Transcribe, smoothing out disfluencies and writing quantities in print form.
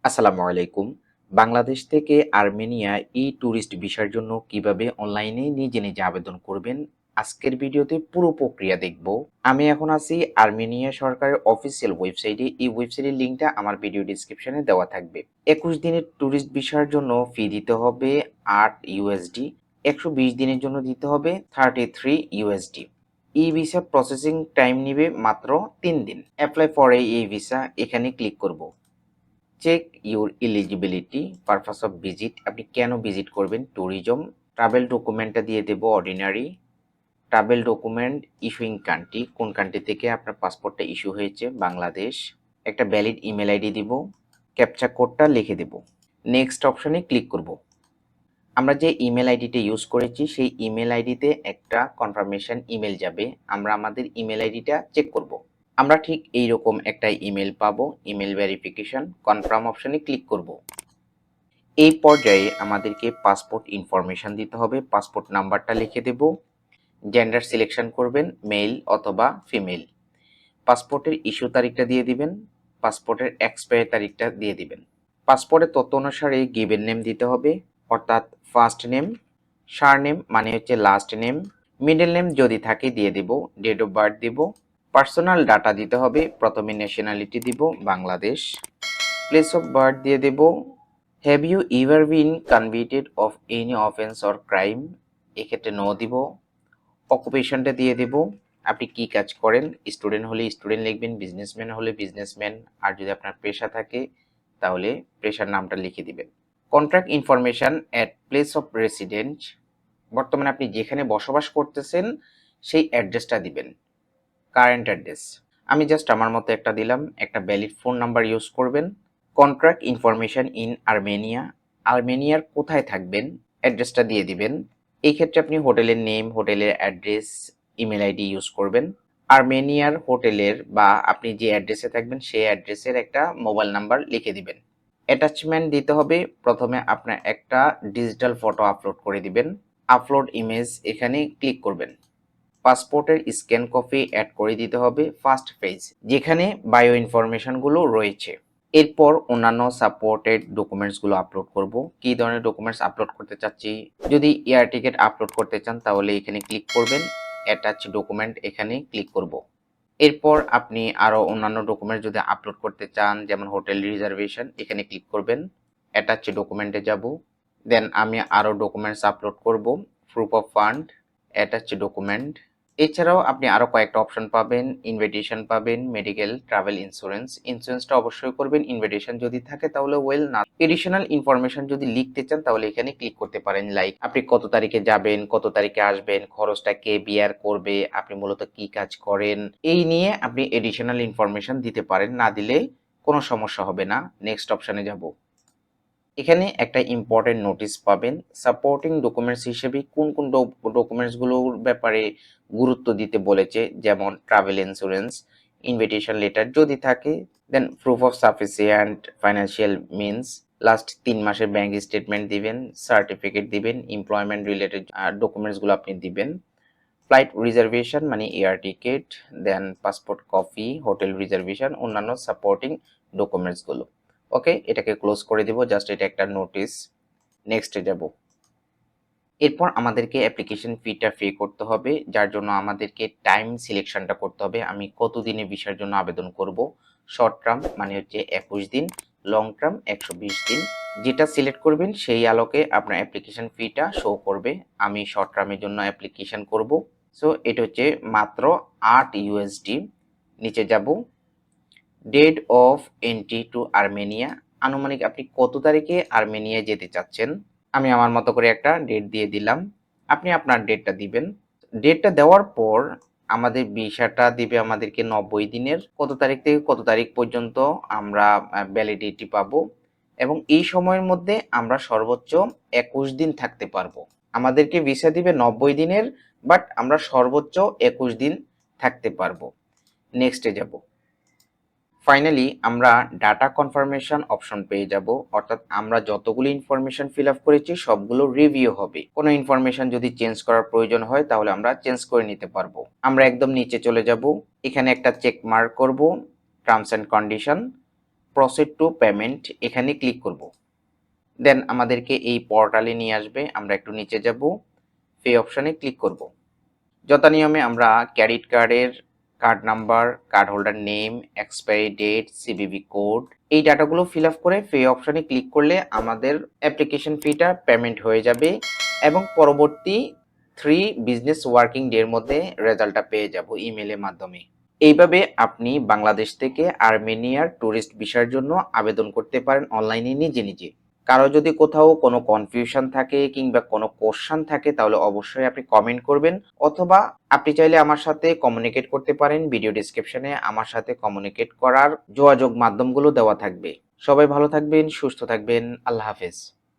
আসসালামু আলাইকুম। বাংলাদেশ থেকে আর্মেনিয়া ট্যুরিস্ট ভিসার জন্য কিভাবে অনলাইনে নিজে নিজে আবেদন করবেন, আজকের ভিডিওতে পুরো প্রক্রিয়া দেখব। আমি এখন আছি আর্মেনিয়া সরকারের অফিসিয়াল ওয়েবসাইটে। এই ওয়েবসাইটের লিঙ্কটা আমার ভিডিও ডিসক্রিপশনে দেওয়া থাকবে। 21 দিনের ট্যুরিস্ট ভিসার জন্য ফি দিতে হবে 8 ইউএসডি, 120 দিনের জন্য দিতে হবে 33 ইউএসডি। এই ভিসা প্রসেসিং টাইম নিবে মাত্র 3 দিন। অ্যাপ্লাই ফর এই ভিসা এখানে ক্লিক করব। Check your eligibility purpose of visit, আপনি কেন ভিজিট করবেন, ট্যুরিজম। ট্রাভেল ডকুমেন্টটা দিয়ে দেব ordinary. Travel document issuing country, কোন কান্ট্রি থেকে আপনার পাসপোর্টটা ইস্যু হয়েছে, বাংলাদেশ। একটা ভ্যালিড ইমেল আইডি দিব, ক্যাপচা কোডটা লিখে দেব। নেক্সট অপশনে ক্লিক করব। আমরা যে ইমেল আইডিটা ইউজ করেছি সেই ইমেল আইডিতে একটা কনফার্মেশন ইমেল যাবে, আমরা আমাদের ইমেল আইডিটা চেক করব। আমরা ঠিক এইরকম একটা ইমেল পাবো, ইমেল ভেরিফিকেশন। কনফার্ম অপশনে ক্লিক করব। এই পর্যায়ে আমাদেরকে পাসপোর্ট ইনফরমেশন দিতে হবে, পাসপোর্ট নাম্বারটা লিখে দেব। জেন্ডার সিলেকশন করবেন, মেল অথবা ফিমেল। পাসপোর্টের ইস্যু তারিখটা দিয়ে দিবেন, পাসপোর্টের এক্সপায়ার তারিখটা দিয়ে দিবেন। পাসপোর্টের তথ্য অনুসারে গিভেন নেম দিতে হবে, অর্থাৎ ফার্স্ট নেম, সারনেম মানে হচ্ছে লাস্ট নেম, মিডল নেম যদি থাকে দিয়ে দিব, ডেট অফ বার্থ দিব। পার্সোনাল ডাটা দিতে হবে, প্রথমে ন্যাশনালিটি দিব বাংলাদেশ, প্লেস অফ বার্থ দিয়ে দেব। Have you ever been convicted of any offence or crime, এক্ষেত্রে নো দিব। অকুপেশনটা দিয়ে দেব, আপনি কি কাজ করেন, স্টুডেন্ট হলে স্টুডেন্ট লিখবেন, বিজনেসম্যান হলে বিজনেসম্যান, আর যদি আপনার পেশা থাকে তাহলে পেশার নামটা লিখে দিবেন। Contract information at place of resident, বর্তমানে আপনি যেখানে বসবাস করতেছেন সেই অ্যাড্রেসটা দিবেন, কারেন্ট অ্যাড্রেস। আমি জাস্ট আমার মতো একটা দিলাম, একটা ভ্যালিড ফোন নাম্বার ইউজ করবেন। কন্ট্রাক্ট ইনফরমেশন ইন আর্মেনিয়া, আর্মেনিয়ার কোথায় থাকবেন অ্যাড্রেসটা দিয়ে দিবেন। এই ক্ষেত্রে আপনি হোটেলের নেম, হোটেলের অ্যাড্রেস, ইমেল আইডি ইউজ করবেন। আর্মেনিয়ার হোটেলের বা আপনি যে অ্যাড্রেসে থাকবেন সেই অ্যাড্রেসের একটা মোবাইল নাম্বার লিখে দিবেন। অ্যাটাচমেন্ট দিতে হবে, প্রথমে আপনার একটা ডিজিটাল ফটো আপলোড করে দিবেন। আপলোড ইমেজ এখানে ক্লিক করবেন। পাসপোর্টের স্ক্যান কপি অ্যাড করে দিতে হবে ফার্স্ট পেজ, যেখানে বায়ো ইনফরমেশনগুলো রয়েছে। এরপর অন্যান্য সাপোর্টেড ডকুমেন্টসগুলো আপলোড করব। কি ধরনের ডকুমেন্টস আপলোড করতে চাচ্ছি, যদি এয়ার টিকিট আপলোড করতে চান তাহলে এখানে ক্লিক করবেন, অ্যাটাচ ডকুমেন্ট এখানে ক্লিক করব। এরপর আপনি আরও অন্যান্য ডকুমেন্টস যদি আপলোড করতে চান, যেমন হোটেল রিজার্ভেশন, এখানে ক্লিক করবেন, অ্যাটাচ ডকুমেন্টে যাব। দেন আমি আরও ডকুমেন্টস আপলোড করব, proof of fund, attach document. এছাড়াও আপনি আরো কয়েকটা অপশন পাবেন, ইনভিটেশন পাবেন, মেডিকেল, ট্রাভেল ইন্স্যুরেন্স। ইন্স্যুরেন্সটা অবশ্যই করবেন, ইনভিটেশন যদি থাকে তাহলে ওয়েল, না এডিশনাল ইনফরমেশন যদি লিখতে চান তাহলে এখানে ক্লিক করতে পারেন, লাইক আপনি কত তারিখে যাবেন, কত তারিখে আসবেন, খরচটা কে বিয়ার করবে, আপনি মূলত কি কাজ করেন, এই নিয়ে আপনি এডিশনাল ইনফরমেশন দিতে পারেন, না দিলে কোনো সমস্যা হবে না। নেক্সট অপশনে যাব। এখানে একটা ইম্পর্টেন্ট নোটিশ পাবেন, সাপোর্টিং ডকুমেন্টস হিসেবে কোন কোন ডকুমেন্টসগুলোর ব্যাপারে গুরুত্ব দিতে বলেছে, যেমন ট্রাভেল ইন্স্যুরেন্স, ইনভিটেশন লেটার যদি থাকে, then proof of sufficient financial means, last 3 মাসের ব্যাংক স্টেটমেন্ট দিবেন, সার্টিফিকেট দিবেন, এমপ্লয়মেন্ট রিলেটেড ডকুমেন্টসগুলো আপনি দিবেন। ফ্লাইট রিজার্ভেশন মানে air ticket, then passport copy, hotel reservation, অন্যান্য সাপোর্টিং ডকুমেন্টসগুলো। ওকে, এটাকে ক্লোজ করে দিব, জাস্ট এটা একটা নোটিস। নেক্সটে যাব। এরপর আমাদেরকে অ্যাপ্লিকেশন ফিটা পে করতে হবে, যার জন্য আমাদেরকে টাইম সিলেকশনটা করতে হবে, আমি কত দিনে ভিসার জন্য আবেদন করব। শর্ট টার্ম মানে হচ্ছে 21 দিন, লং টার্ম 120 দিন। যেটা সিলেক্ট করবেন সেই আলোকে আপনার অ্যাপ্লিকেশন ফিটা শো করবে। আমি শর্ট টার্মের জন্য অ্যাপ্লিকেশন করব। সো এটা হচ্ছে মাত্র 8 ইউএসডি। নিচে যাব, date of entry to Armenia, আনুমানিক আপনি কত তারিখে আর্মেনিয়া যেতে চাচ্ছেন। আমি আমার মতো করে একটা ডেট দিয়ে দিলাম, আপনি আপনার ডেটটা দিবেন। ডেটটা দেওয়ার পর আমাদের ভিসাটা দিবে আমাদেরকে 90 দিনের, কত তারিখ থেকে কত তারিখ পর্যন্ত আমরা ভ্যালিডিটি পাবো, এবং এই সময়ের মধ্যে আমরা সর্বোচ্চ 21 দিন থাকতে পারবো। আমাদেরকে ভিসা দিবে 90 দিনের, বাট আমরা সর্বোচ্চ 21 দিন থাকতে পারবো। নেক্সটে যাব। ফাইনালি আমরা ডাটা কনফার্মেশন অপশন পেয়ে যাব, অর্থাৎ আমরা যতগুলো ইনফরমেশন ফিল আপ করেছি সবগুলো রিভিউ হবে। কোনো ইনফরমেশন যদি চেঞ্জ করার প্রয়োজন হয় তাহলে আমরা চেঞ্জ করে নিতে পারবো। আমরা একদম নিচে চলে যাব, এখানে একটা চেক মার্ক করব, terms and condition, proceed to payment এখানে ক্লিক করব। দেন আমাদেরকে এই পোর্টালে নিয়ে আসবে। আমরা একটু নিচে যাব, পে অপশানে ক্লিক করব। যথানিয়মে আমরা ক্রেডিট কার্ডের card number, card holder name, expiry date, CVV code এই ডাটাগুলো ফিল আপ করে পে অপশানে ক্লিক করলে আমাদের অ্যাপ্লিকেশন ফিটা পেমেন্ট হয়ে যাবে এবং পরবর্তী 3 বিজনেস ওয়ার্কিং ডে এর মধ্যে রেজাল্টটা পেয়ে যাব ইমেইলের মাধ্যমে। এইভাবে আপনি বাংলাদেশ থেকে আর্মেনিয়ার ট্যুরিস্ট ভিসার জন্য আবেদন করতে পারেন অনলাইনে নিজে নিজে। কারো যদি কোথাও কোনো কনফিউশন থাকে কিংবা কোনো কোশ্চেন থাকে তাহলে অবশ্যই আপনি কমেন্ট করবেন, অথবা আপনি চাইলে আমার সাথে কমিউনিকেট করতে পারেন। ভিডিও ডেসক্রিপশনে আমার সাথে কমিউনিকেট করার যোগাযোগ মাধ্যমগুলো দেওয়া থাকবে। সবাই ভালো থাকবেন, সুস্থ থাকবেন। আল্লাহ হাফেজ।